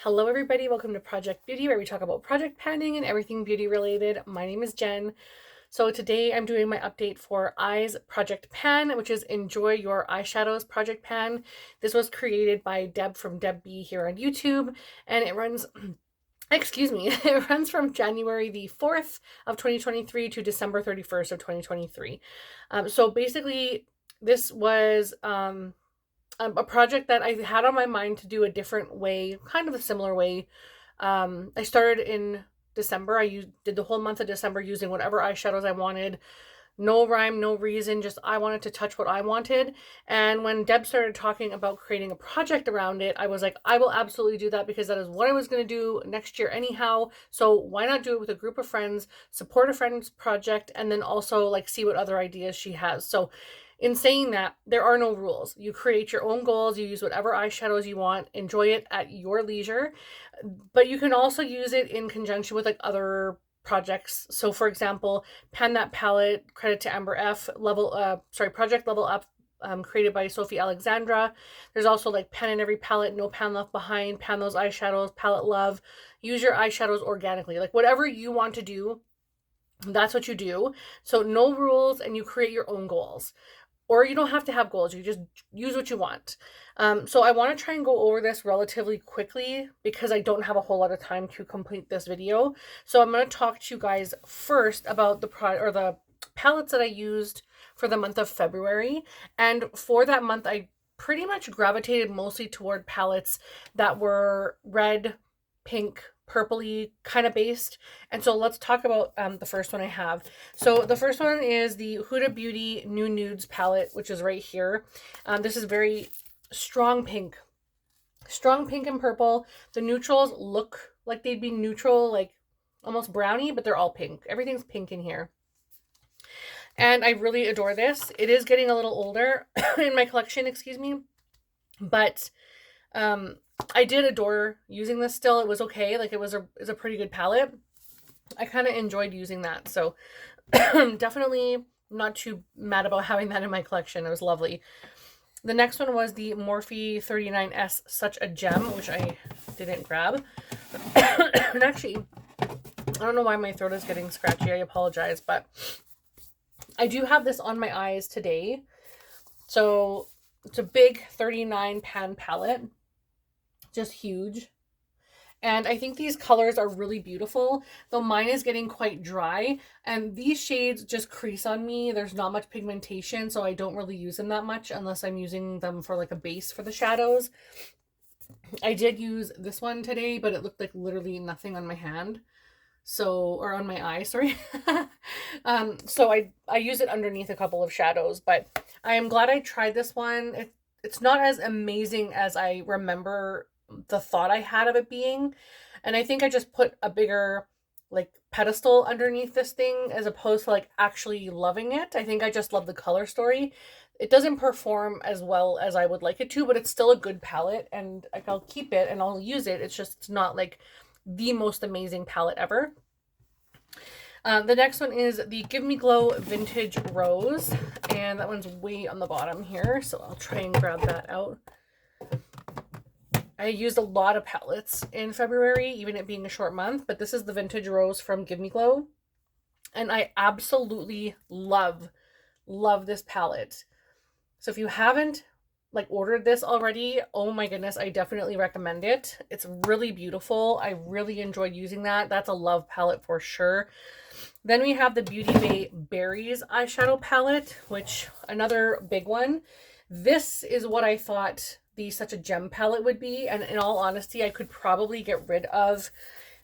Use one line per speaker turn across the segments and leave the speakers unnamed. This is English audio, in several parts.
Hello everybody, welcome to Project Beauty, where we talk about project panning and everything beauty related. My name is Jen. So today I'm doing my update for Eyes Project Pan, which is Enjoy Your Eyeshadows Project Pan. This was created by Deb from Deb B here on YouTube, and it runs excuse me, it runs from January the 4th of 2023 to December 31st of 2023. So basically this was a project that I had on my mind to do a different way, kind of a similar way. I started in December. Did the whole month of December using whatever eyeshadows I wanted. No rhyme, no reason, just I wanted to touch what I wanted. And when Deb started talking about creating a project around it, I was like, I will absolutely do that because that is what I was going to do next year anyhow. So why not do it with a group of friends, support a friend's project, and then also like see what other ideas she has. So in saying that, there are no rules. You create your own goals, you use whatever eyeshadows you want, enjoy it at your leisure, but you can also use it in conjunction with like other projects. So for example, Pan That Palette, credit to Amber F, Project Level Up, created by Sophie Alexandra. There's also like Pan in Every Palette, No Pan Left Behind, Pan Those Eyeshadows, Palette Love. Use your eyeshadows organically. Like whatever you want to do, that's what you do. So no rules, and you create your own goals. Or you don't have to have goals, you just use what you want. So I want to try and go over this relatively quickly because I don't have a whole lot of time to complete this video. So I'm going to talk to you guys first about the palettes that I used for the month of February. And for that month, I pretty much gravitated mostly toward palettes that were red, pink, purpley kind of based. And so let's talk about the first one I have. So the first one is the Huda Beauty New Nudes palette, which is right here. This is very strong pink and purple. The neutrals look like they'd be neutral, like almost brownie, but they're all pink. Everything's pink in here. And I really adore this. It is getting a little older in my collection, excuse me. But I did adore using this still. It was okay. Like it was a pretty good palette. I kind of enjoyed using that. So definitely not too mad about having that in my collection. It was lovely. The next one was the Morphe 39S Such a Gem, which I didn't grab. And actually, I don't know why my throat is getting scratchy. I apologize, but I do have this on my eyes today. So it's a big 39 pan palette, just huge. And I think these colors are really beautiful, though mine is getting quite dry. And these shades just crease on me. There's not much pigmentation, so I don't really use them that much unless I'm using them for like a base for the shadows. I did use this one today, but it looked like literally nothing on my hand. Or on my eye, sorry. So I use it underneath a couple of shadows, but I am glad I tried this one. It's not as amazing as I remember the thought I had of it being. And I think I just put a bigger like pedestal underneath this thing as opposed to like actually loving it. I think I just love the color story. It doesn't perform as well as I would like it to, but it's still a good palette, and like I'll keep it and I'll use it. It's just not like the most amazing palette ever. The next one is the Give Me Glow Vintage Rose, and that one's way on the bottom here, so I'll try and grab that out. I used a lot of palettes in February, even it being a short month, but this is the Vintage Rose from Give Me Glow, and I absolutely love this palette. So if you haven't like ordered this already, oh my goodness, I definitely recommend it. It's really beautiful. I really enjoyed using that. That's a love palette for sure. Then we have the Beauty Bay Berries eyeshadow palette, which another big one. This is what I thought the Such a Gem palette would be, and in all honesty, I could probably get rid of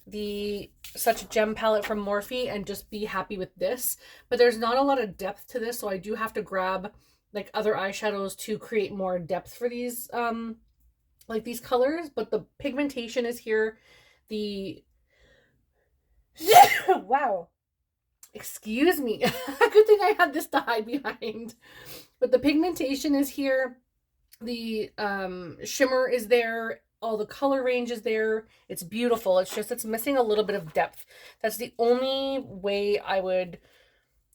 the Such a Gem palette from Morphe and just be happy with this. But there's not a lot of depth to this, so I do have to grab like other eyeshadows to create more depth for these like these colors. But the pigmentation is here. The wow, excuse me. Good thing I had this to hide behind. But the pigmentation is here. The shimmer is there. All the color range is there. It's beautiful. It's just it's missing a little bit of depth. That's the only way I would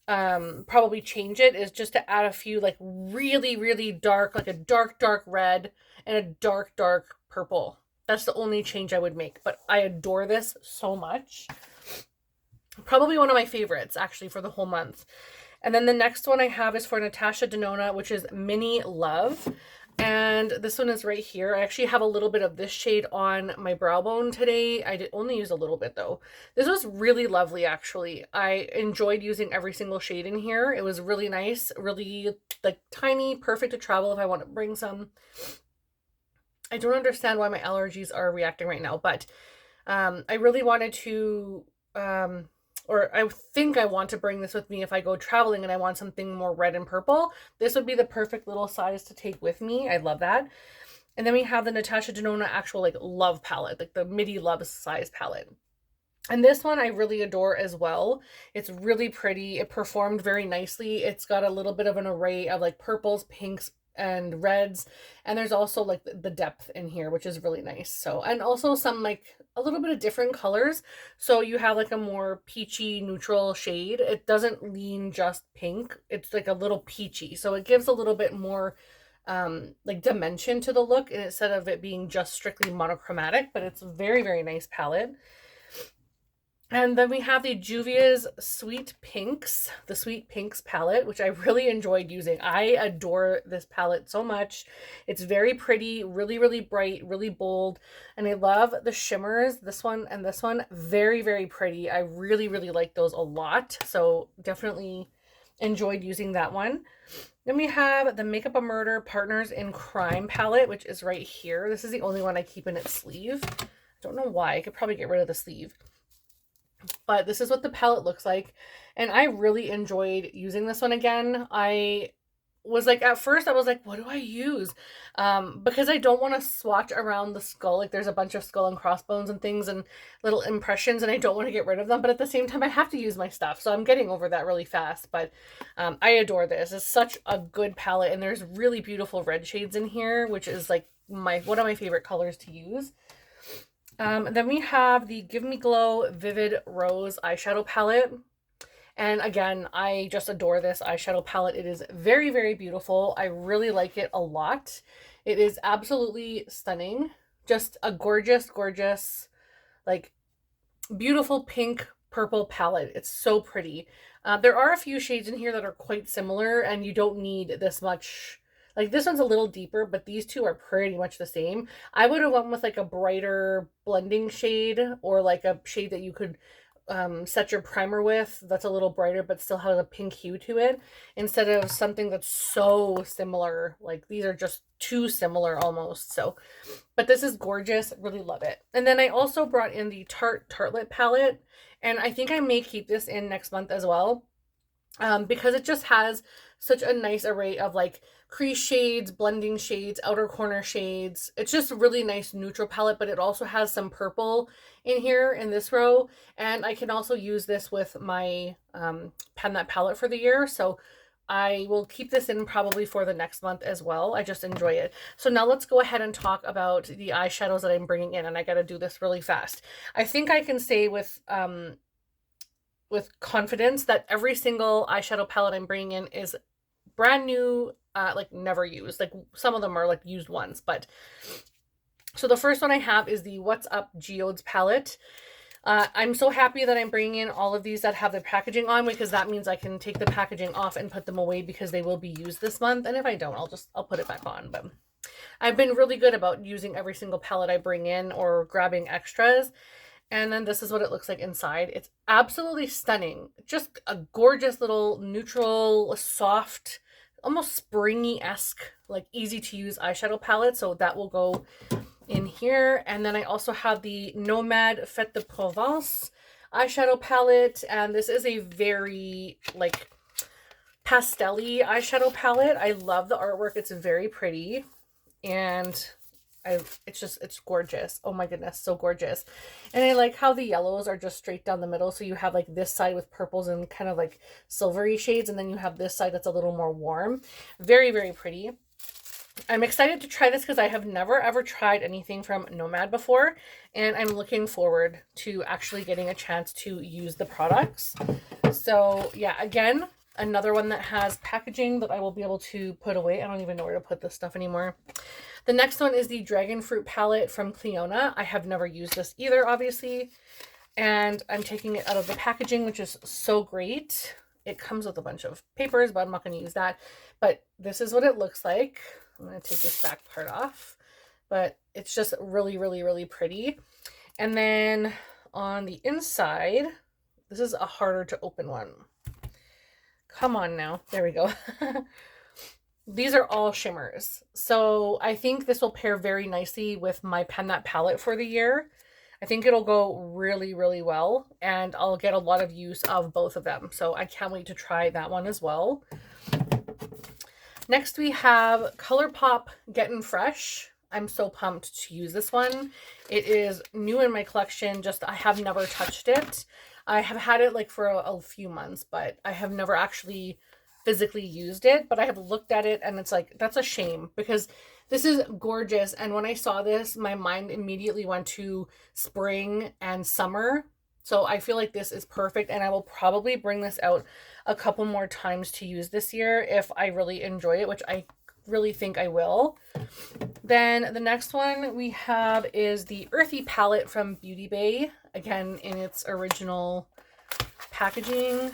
probably change it, is just to add a few like really dark, like a dark red and a dark purple. That's the only change I would make, but I adore this so much. Probably one of my favorites, actually, for the whole month. And then the next one I have is for Natasha Denona, which is Mini Love. And this one is right here. I actually have a little bit of this shade on my brow bone today. I did only use a little bit though. This was really lovely, actually. I enjoyed using every single shade in here. It was really nice, really like tiny, perfect to travel if I want to bring some. I don't understand why my allergies are reacting right now, but I really wanted to, or I think I want to bring this with me if I go traveling and I want something more red and purple. This would be the perfect little size to take with me. I love that. And then we have the Natasha Denona actual like love palette, like the Midi Love size palette. And this one I really adore as well. It's really pretty. It performed very nicely. It's got a little bit of an array of like purples, pinks, and reds, and there's also like the depth in here, which is really nice. So, and also some like a little bit of different colors, so you have like a more peachy neutral shade. It doesn't lean just pink, it's like a little peachy, so it gives a little bit more like dimension to the look instead of it being just strictly monochromatic. But it's a very, very nice palette. And then we have the Juvia's Sweet Pinks, the Sweet Pinks palette, which I really enjoyed using. I adore this palette so much. It's very pretty, really, really bright, really bold. And I love the shimmers, this one and this one. Very, very pretty. I really, really like those a lot. So definitely enjoyed using that one. Then we have the Makeup a Murder Partners in Crime palette, which is right here. This is the only one I keep in its sleeve. I don't know why. I could probably get rid of the sleeve. But this is what the palette looks like, and I really enjoyed using this one again. I was like, at first I was like, what do I use? Because I don't want to swatch around the skull. Like there's a bunch of skull and crossbones and things and little impressions, and I don't want to get rid of them. But at the same time, I have to use my stuff, so I'm getting over that really fast. But I adore this. It's such a good palette, and there's really beautiful red shades in here, which is like one of my favorite colors to use. Then we have the Give Me Glow Vivid Rose eyeshadow palette. And again, I just adore this eyeshadow palette. It is very, very beautiful. I really like it a lot. It is absolutely stunning. Just a gorgeous, gorgeous, like beautiful pink purple palette. It's so pretty. There are a few shades in here that are quite similar, and you don't need this much. Like this one's a little deeper, but these two are pretty much the same. I would have went with like a brighter blending shade, or like a shade that you could set your primer with that's a little brighter but still has a pink hue to it, instead of something that's so similar. Like these are just too similar almost. So, but this is gorgeous. Really love it. And then I also brought in the Tarte Tartelette palette, and I think I may keep this in next month as well, because it just has such a nice array of like crease shades, blending shades, outer corner shades. It's just a really nice neutral palette, but it also has some purple in here in this row. And I can also use this with my Pan That palette for the year. So I will keep this in probably for the next month as well. I just enjoy it. So now let's go ahead and talk about the eyeshadows that I'm bringing in. And I got to do this really fast. I think I can say with confidence that every single eyeshadow palette I'm bringing in is brand new, like never used. Like some of them are like used once, but so the first one I have is the What's Up Geodes palette. I'm so happy that I'm bringing in all of these that have the packaging on, because that means I can take the packaging off and put them away, because they will be used this month. And if I don't, I'll put it back on. But I've been really good about using every single palette I bring in or grabbing extras. And then this is what it looks like inside. It's absolutely stunning. Just a gorgeous little neutral, soft, almost springy-esque, like easy to use eyeshadow palette. So that will go in here. And then I also have the Nomad Fête de Provence eyeshadow palette. And this is a very like pastel-y eyeshadow palette. I love the artwork. It's very pretty. And it's gorgeous. Oh my goodness, so gorgeous. And I like how the yellows are just straight down the middle. So you have like this side with purples and kind of like silvery shades, and then you have this side that's a little more warm. Very, very pretty. I'm excited to try this because I have never ever tried anything from Nomad before, and I'm looking forward to actually getting a chance to use the products. So yeah, again, another one that has packaging that I will be able to put away. I don't even know where to put this stuff anymore. The next one is the Dragon Fruit palette from Clionadh. I have never used this either, obviously. And I'm taking it out of the packaging, which is so great. It comes with a bunch of papers, but I'm not going to use that. But this is what it looks like. I'm going to take this back part off. But it's just really, really, really pretty. And then on the inside, this is a harder to open one. Come on now. There we go. These are all shimmers. So I think this will pair very nicely with my Pen That palette for the year. I think it'll go really, really well, and I'll get a lot of use of both of them. So I can't wait to try that one as well. Next we have ColourPop Getting Fresh. I'm so pumped to use this one. It is new in my collection, just I have never touched it. I have had it like for a few months, but I have never actually physically used it. But I have looked at it and it's like, that's a shame because this is gorgeous. And when I saw this, my mind immediately went to spring and summer. So I feel like this is perfect, and I will probably bring this out a couple more times to use this year if I really enjoy it, which I really think I will. Then the next one we have is the Earthy palette from Beauty Bay, again in its original packaging.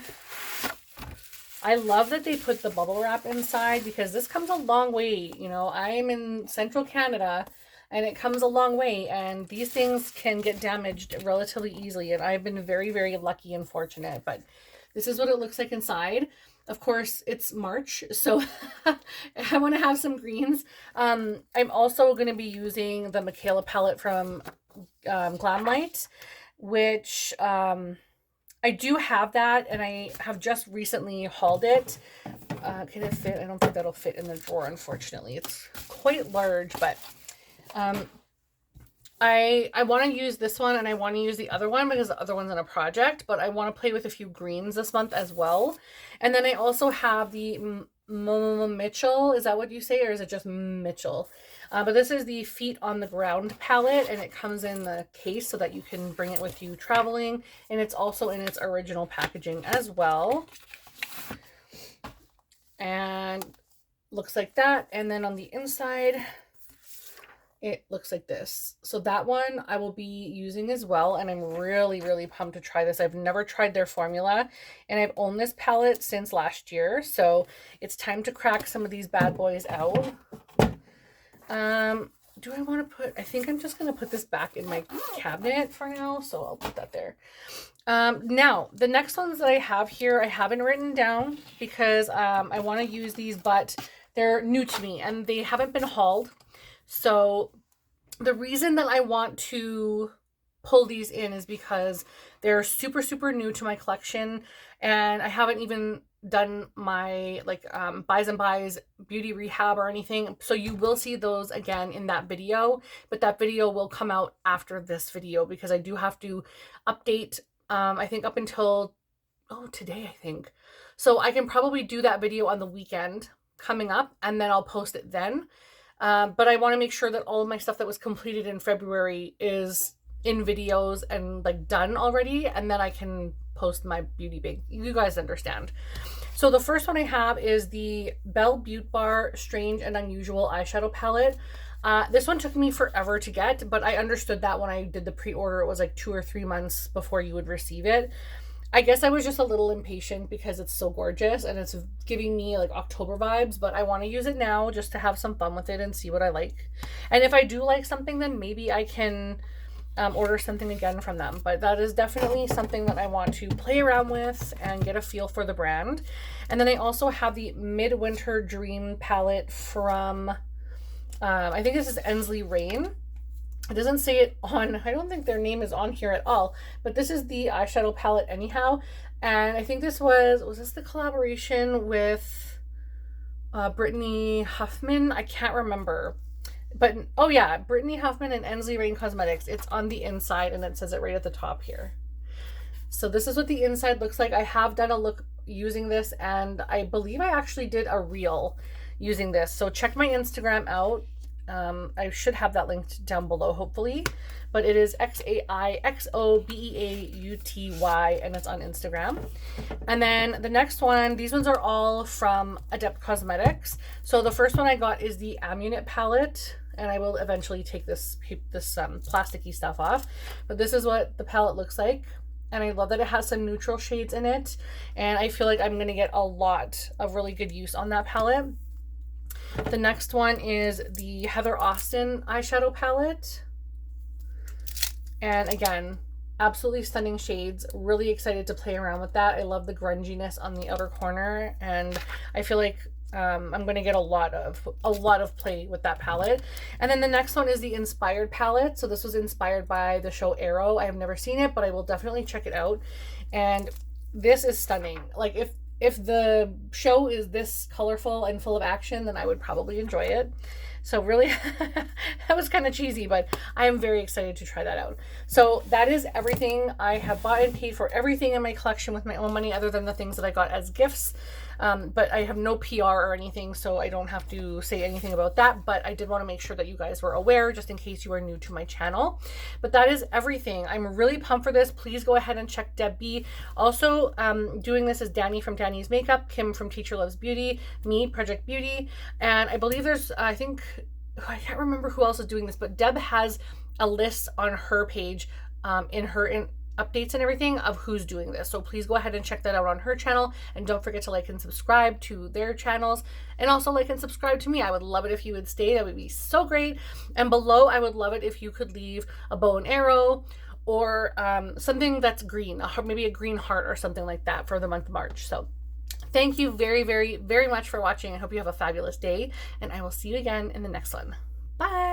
I love that they put the bubble wrap inside because this comes a long way. You know, I'm in central Canada and it comes a long way, and these things can get damaged relatively easily, and I've been very, very lucky and fortunate. But this is what it looks like inside. Of course, it's March, so I want to have some greens. I'm also going to be using the Michaela palette from Glamlite, which I do have that, and I have just recently hauled it. Can it fit? I don't think that'll fit in the drawer, unfortunately. It's quite large, but I want to use this one, and I want to use the other one because the other one's in a project, but I want to play with a few greens this month as well. And then I also have the Mitchell. Is that what you say, or is it just Mitchell? But this is the Feet on the Ground palette, and it comes in the case so that you can bring it with you traveling, and it's also in its original packaging as well. And looks like that. And then on the inside, it looks like this. So that one I will be using as well, and I'm really, really pumped to try this. I've never tried their formula, and I've owned this palette since last year, so it's time to crack some of these bad boys out. Do I want to put, I think I'm just going to put this back in my cabinet for now, so I'll put that there. Now, the next ones that I have here, I haven't written down because I want to use these, but they're new to me and they haven't been hauled. So the reason that I want to pull these in is because they're super, super new to my collection, and I haven't even done my like buys and buys beauty rehab or anything. So you will see those again in that video, but that video will come out after this video because I do have to update I think up until today, I think. So I can probably do that video on the weekend coming up, and then I'll post it then. But I want to make sure that all of my stuff that was completed in February is in videos and like done already, and then I can post my Beauty Bay. You guys understand. So the first one I have is the Belle Beauty Bar Strange and Unusual eyeshadow palette. This one took me forever to get, but I understood that when I did the pre-order, it was like 2 or 3 months before you would receive it. I guess I was just a little impatient because it's so gorgeous and it's giving me like October vibes, but I want to use it now just to have some fun with it and see what I like. And if I do like something, then maybe I can order something again from them. But that is definitely something that I want to play around with and get a feel for the brand. And then I also have the Midwinter Dream palette from, I think this is Ensley Rain. It doesn't say it on, I don't think their name is on here at all, but this is the eyeshadow palette anyhow. And I think this was this the collaboration with Brittany Huffman? I can't remember. But, oh yeah, Brittany Huffman and Ensley Rain Cosmetics. It's on the inside, and it says it right at the top here. So this is what the inside looks like. I have done a look using this, and I believe I actually did a reel using this. So check my Instagram out. I should have that linked down below, hopefully. But it is XAIXOBEAUTY, and it's on Instagram. And then the next one, these ones are all from Adept Cosmetics. So the first one I got is the Amulet palette. and I will eventually take this plasticky stuff off. But this is what the palette looks like. And I love that it has some neutral shades in it. And I feel like I'm going to get a lot of really good use on that palette. The next one is the Heather Austin eyeshadow palette. And again, absolutely stunning shades. Really excited to play around with that. I love the grunginess on the outer corner. And I feel like I'm going to get a lot of play with that palette. And then the next one is the Inspired palette. So this was inspired by the show Arrow. I have never seen it, but I will definitely check it out. And this is stunning. Like if the show is this colorful and full of action, then I would probably enjoy it. So really, that was kind of cheesy, but I am very excited to try that out. So that is everything. I have bought and paid for everything in my collection with my own money, other than the things that I got as gifts. But I have no PR or anything, so I don't have to say anything about that. But I did want to make sure that you guys were aware, just in case you are new to my channel. But that is everything. I'm really pumped for this. Please go ahead and check Deb B. Also, doing this is Danny from Danny's Makeup, Kim from Teacher Loves Beauty, me, Project Beauty, and I believe there's, I can't remember who else is doing this, but Deb has a list on her page in updates and everything of who's doing this. So please go ahead and check that out on her channel, and don't forget to like and subscribe to their channels, and also like and subscribe to me. I would love it if you would stay. That would be so great. And below, I would love it if you could leave a bow and arrow or something that's green, maybe a green heart or something like that for the month of March. So thank you very, very, very much for watching. I hope you have a fabulous day, and I will see you again in the next one. Bye.